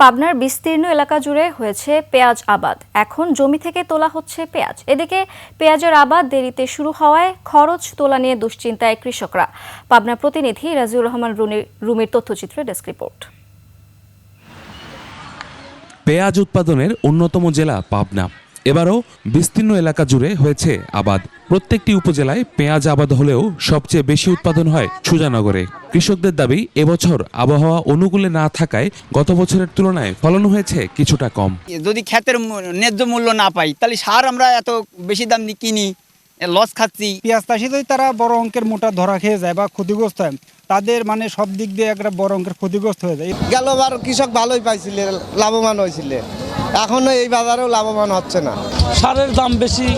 পাবনার বিস্তীর্ণ এলাকা জুড়ে হয়েছে পেঁয়াজ আবাদ। এখন জমি থেকে তোলা হচ্ছে পেঁয়াজ। এদিকে পেঁয়াজের আবাদ দেরিতে শুরু হওয়ায় খরচ তোলা নিয়ে দুশ্চিন্তায় কৃষকরা। পাবনা প্রতিনিধি রাজিউর রহমান রুমির তথ্যচিত্রে ডেস্ক রিপোর্ট। পেঁয়াজ উৎপাদনের অন্যতম জেলা পাবনা। এবারও বিস্তীর্ণ এলাকা জুড়ে হয়েছে আবাদ। প্রত্যেকটি উপজেলায় পেঁয়াজ আবাদ হলেও সবচেয়ে বেশি উৎপাদন হয় সুজানগরে। কৃষকদের দাবি, এবছর আবহাওয়া অনুকূলে না থাকায় গত বছরের তুলনায় ফলন হয়েছে কিছুটা কম। যদি ক্ষেতের ন্যায্য মূল্য না পাই তাহলে সার আমরা এত বেশি দাম দিয়ে কিনি, লস খাচ্ছি। পেঁয়াজ চাষি যদি তারা বড় অঙ্কের মোটা ধরা খেয়ে যায় বা ক্ষতিগ্রস্ত হয়, তাদের মানে সব দিক দিয়ে একটা বড় অঙ্কের ক্ষতিগ্রস্ত হয়ে যায়। গেলবার কৃষক ভালোই পাইছিল, লাভবান হয়েছিল, এখনো এই বাজারেও লাভবান হচ্ছে না। সারের দাম বেশি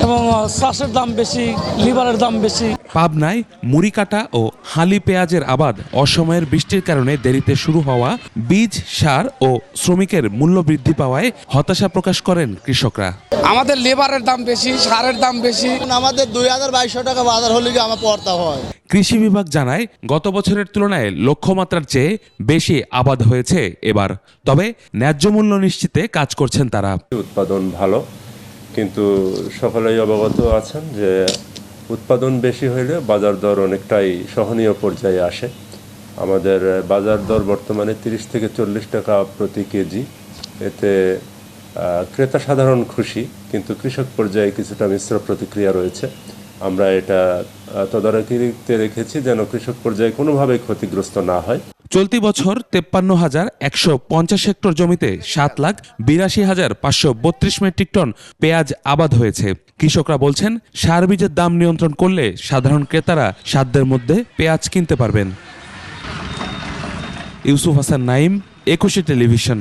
এবং চাষের দাম বেশি, লিভারের দাম বেশি। পাবনায় মুড়িকাটা ও হালি পেঁয়াজের আবাদ অসময়ের বৃষ্টির কারণে দেরিতে শুরু হওয়া, বীজ, সার ও শ্রমিকের মূল্য বৃদ্ধি পাওয়ায় হতাশা প্রকাশ করেন কৃষকরা। আমাদের লেবারের দাম বেশি, সারের দাম বেশি। আমাদের 2200 টাকা বাজার হলে কি আমার পড়তা হয়। কৃষি বিভাগ জানায়, গত বছরের তুলনায় লক্ষ্যমাত্রার চেয়ে বেশি আবাদ হয়েছে এবার। তবে ন্যায্য মূল্য নিশ্চিতে কাজ করছেন তারা। উৎপাদন ভালো, কিন্তু সকলেই অবগত আছেন যে উৎপাদন বেশি হইলে বাজার দর অনেকটাই সহনীয় পর্যায়ে আসে। আমাদের বাজার দর বর্তমানে 30 থেকে 40 টাকা প্রতি কেজি। এতে ক্রেতা সাধারণ খুশি, কিন্তু কৃষক পর্যায়ে কিছুটা মিশ্র প্রতিক্রিয়া রয়েছে। আমরা এটা তদারকিতে রেখেছি যেন কৃষক পর্যায়ে কোনোভাবেই ক্ষতিগ্রস্ত না হয়। চলতি বছর 53,150 হেক্টর জমিতে 7,82,532 মেট্রিক টন পেঁয়াজ আবাদ হয়েছে। কৃষকরা বলছেন, সার বীজের দাম নিয়ন্ত্রণ করলে সাধারণ ক্রেতারা সাধ্যের মধ্যে পেঁয়াজ কিনতে পারবেন। ইউসুফ হাসান নাইম, 21 টেলিভিশন।